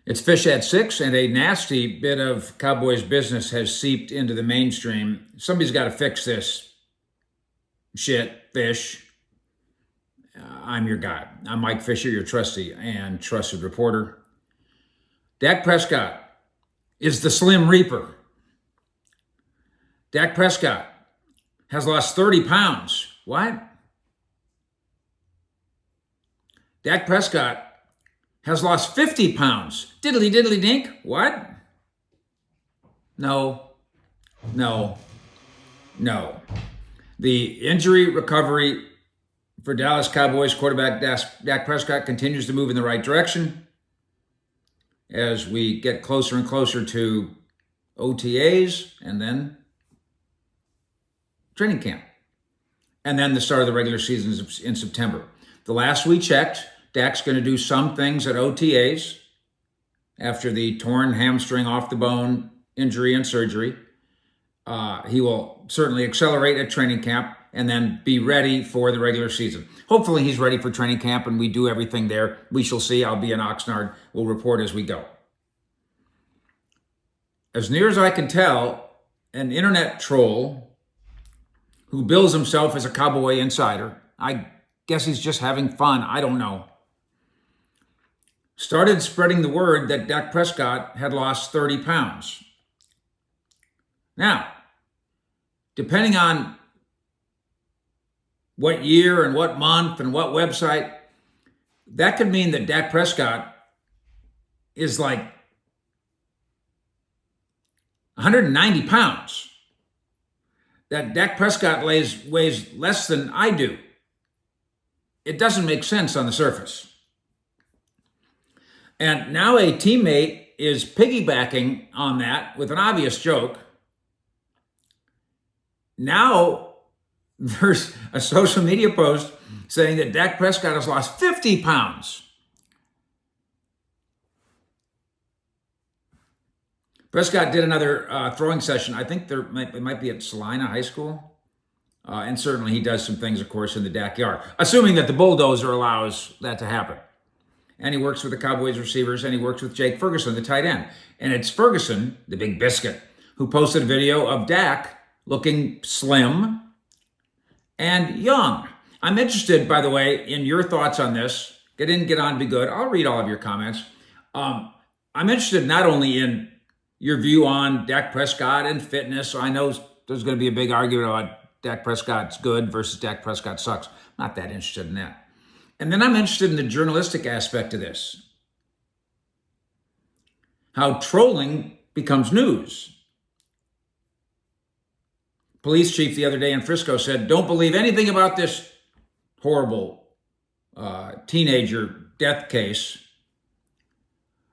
It's Fish at Six, and a nasty bit of Cowboys business has seeped into the mainstream. Somebody's got to fix this shit, Fish. I'm your guy. I'm Mike Fisher, your trusty and trusted reporter. Dak Prescott is the Slim Reaper. Dak Prescott has lost 30 pounds. What? Dak Prescott has lost 50 pounds. Diddly diddly dink. What? No. The injury recovery for Dallas Cowboys quarterback Dak Prescott continues to move in the right direction as we get closer and closer to OTAs and then training camp. And then the start of the regular season is in September. The last we checked, Dak's going to do some things at OTAs after the torn hamstring off the bone injury and surgery. He will certainly accelerate at training camp and then be ready for the regular season. Hopefully he's ready for training camp and we do everything there. We shall see. I'll be in Oxnard. We'll report as we go. As near as I can tell, an internet troll who bills himself as a Cowboy insider, I guess he's just having fun, I don't know, started spreading the word that Dak Prescott had lost 30 pounds. Now, depending on what year and what month and what website, that could mean that Dak Prescott is like 190 pounds. That Dak Prescott weighs less than I do. It doesn't make sense on the surface. And now a teammate is piggybacking on that with an obvious joke. Now there's a social media post saying that Dak Prescott has lost 50 pounds. Prescott did another throwing session. I think it might be at Salina High School. And certainly he does some things, of course, in the Dak yard, assuming that the bulldozer allows that to happen. And he works with the Cowboys receivers, and he works with Jake Ferguson, the tight end. And it's Ferguson, the big biscuit, who posted a video of Dak looking slim and young. I'm interested, by the way, in your thoughts on this. Get in, get on, be good. I'll read all of your comments. I'm interested not only in your view on Dak Prescott and fitness. So I know there's going to be a big argument about Dak Prescott's good versus Dak Prescott sucks. I'm not that interested in that. And then I'm interested in the journalistic aspect of this. How trolling becomes news. Police chief the other day in Frisco said, don't believe anything about this horrible teenager death case.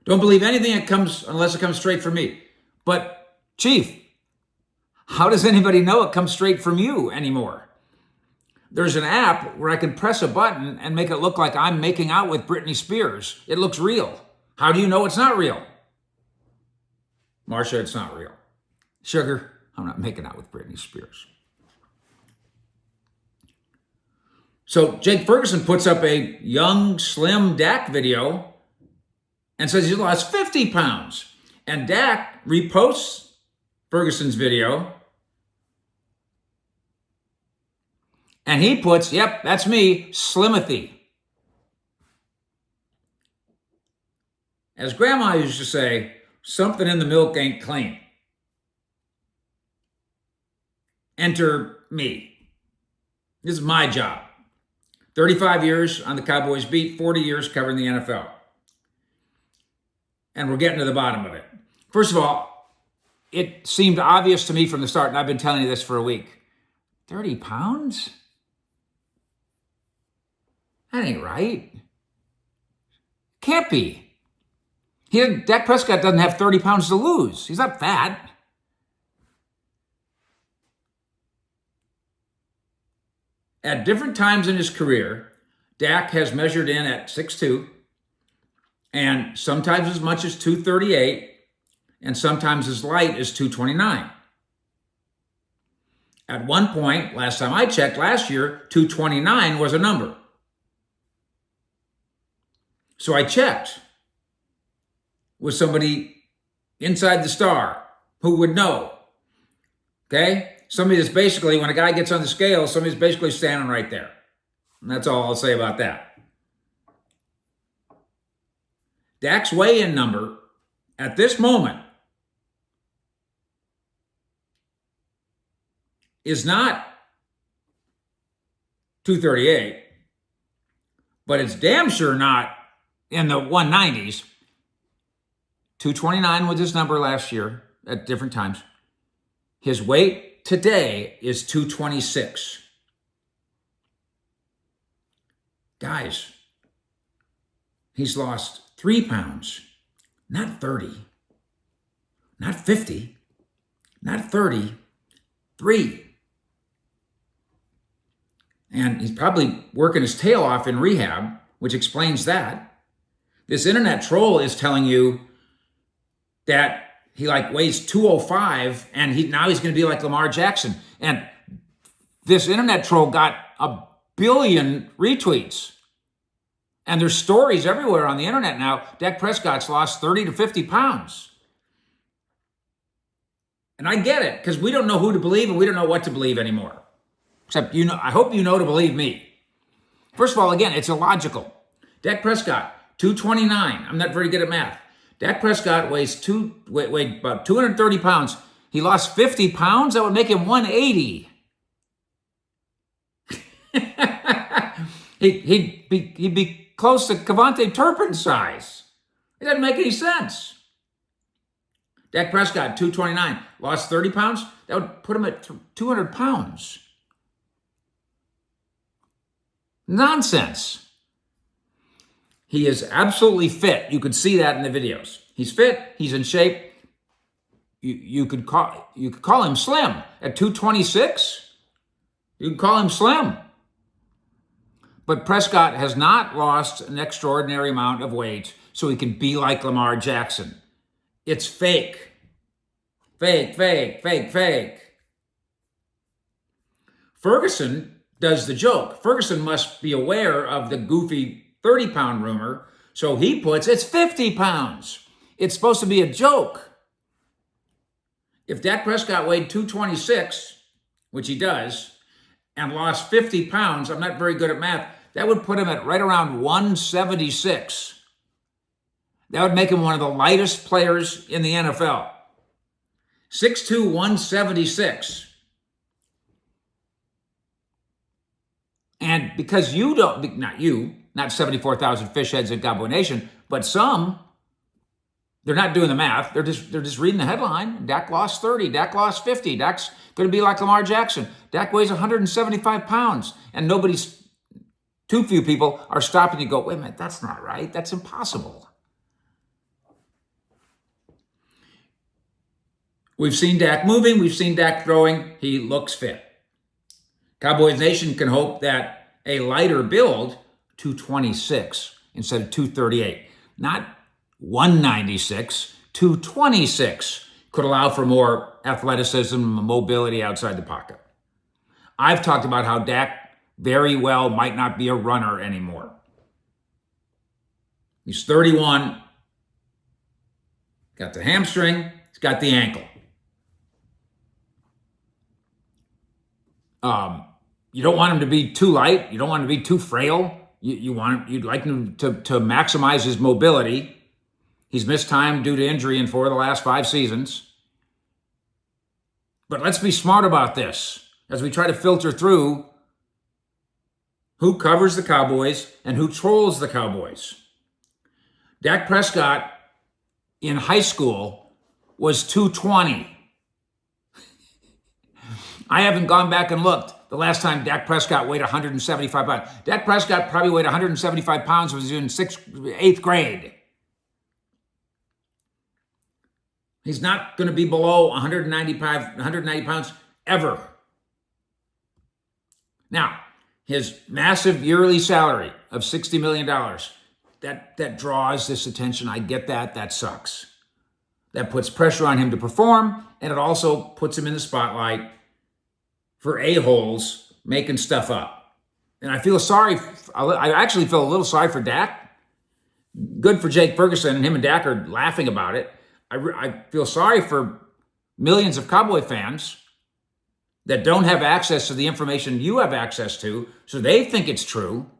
Don't believe anything that comes unless it comes straight from me. But chief, how does anybody know it comes straight from you anymore? There's an app where I can press a button and make it look like I'm making out with Britney Spears. It looks real. How do you know it's not real? Marcia, it's not real. Sugar, I'm not making out with Britney Spears. So Jake Ferguson puts up a young, slim Dak video and says he's lost 50 pounds. And Dak reposts Ferguson's video. And he puts, yep, that's me, Slimothy. As Grandma used to say, something in the milk ain't clean. Enter me. This is my job. 35 years on the Cowboys beat, 40 years covering the NFL. And we're getting to the bottom of it. First of all, it seemed obvious to me from the start, and I've been telling you this for a week. 30 pounds? That ain't right. Can't be. Dak Prescott doesn't have 30 pounds to lose. He's not fat. At different times in his career, Dak has measured in at 6'2", and sometimes as much as 238, and sometimes as light as 229. At one point, last time I checked, last year, 229 was a number. So I checked. with somebody inside the star who would know. Okay? Somebody that's basically, when a guy gets on the scale, somebody's basically standing right there. And that's all I'll say about that. Dak's weigh-in number at this moment is not 238, but it's damn sure not in the 190s. 229 was his number last year at different times. His weight today is 226. Guys, he's lost 3 pounds, not 30, not 50, not 30, 3. And he's probably working his tail off in rehab, which explains that. This internet troll is telling you that he weighs 205 and now he's going to be like Lamar Jackson. And this internet troll got 1 billion retweets. And there's stories everywhere on the internet now. Dak Prescott's lost 30 to 50 pounds. And I get it, because we don't know who to believe and we don't know what to believe anymore. Except, I hope you know to believe me. First of all, again, it's illogical. Dak Prescott, 229. I'm not very good at math. Dak Prescott weighs about 230 pounds. He lost 50 pounds? That would make him 180. He'd be close to Cavante Turpin's size. It doesn't make any sense. Dak Prescott, 229, lost 30 pounds? That would put him at 200 pounds. Nonsense. He is absolutely fit. You could see that in the videos. He's fit. He's in shape. You could call him slim at 226. You can call him slim. But Prescott has not lost an extraordinary amount of weight so he can be like Lamar Jackson. It's fake. Fake, fake, fake, fake. Ferguson does the joke. Ferguson must be aware of the goofy 30-pound rumor, so he puts, it's 50 pounds. It's supposed to be a joke. If Dak Prescott weighed 226, which he does, and lost 50 pounds, I'm not very good at math, that would put him at right around 176. That would make him one of the lightest players in the NFL. 6'2", 176. And because you don't, not 74,000 fish heads in Cowboy Nation, but some, they're not doing the math. They're just reading the headline. Dak lost 30. Dak lost 50. Dak's going to be like Lamar Jackson. Dak weighs 175 pounds. And too few people are stopping to go, wait a minute, that's not right. That's impossible. We've seen Dak moving. We've seen Dak throwing. He looks fit. Cowboys Nation can hope that a lighter build, 226 instead of 238, not 196, 226, could allow for more athleticism and mobility outside the pocket. I've talked about how Dak very well might not be a runner anymore. He's 31, got the hamstring, he's got the ankle. You don't want him to be too light. You don't want him to be too frail. You'd like him to maximize his mobility. He's missed time due to injury in 4 of the last 5 seasons. But let's be smart about this as we try to filter through who covers the Cowboys and who trolls the Cowboys. Dak Prescott in high school was 220. I haven't gone back and looked the last time Dak Prescott weighed 175 pounds. Dak Prescott probably weighed 175 pounds when he was in 8th grade. He's not going to be below 190 pounds ever. Now, his massive yearly salary of $60 million, that draws this attention. I get that. That sucks. That puts pressure on him to perform, and it also puts him in the spotlight for a-holes making stuff up. And I actually feel a little sorry for Dak, Good for Jake Ferguson, and him and Dak are laughing about it. I feel sorry for millions of Cowboy fans that don't have access to the information you have access to, so they think it's true.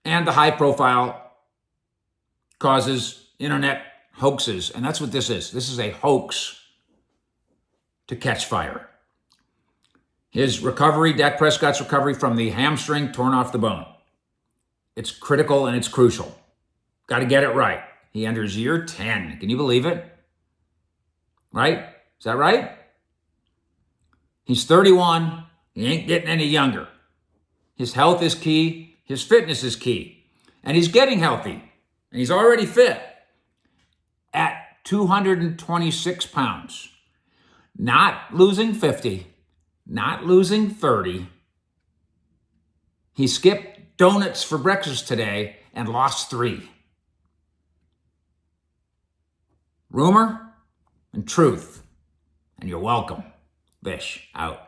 And the high profile causes internet hoaxes, and that's what this is. This is a hoax to catch fire. His recovery, Dak Prescott's recovery from the hamstring torn off the bone. It's critical and it's crucial. Got to get it right. He enters year 10. Can you believe it? Right? Is that right? He's 31. He ain't getting any younger. His health is key. His fitness is key. And he's getting healthy. And he's already fit at 226 pounds. Not losing 50. Not losing 30. He skipped donuts for breakfast today and lost 3. Rumor and truth. And you're welcome. Bish out.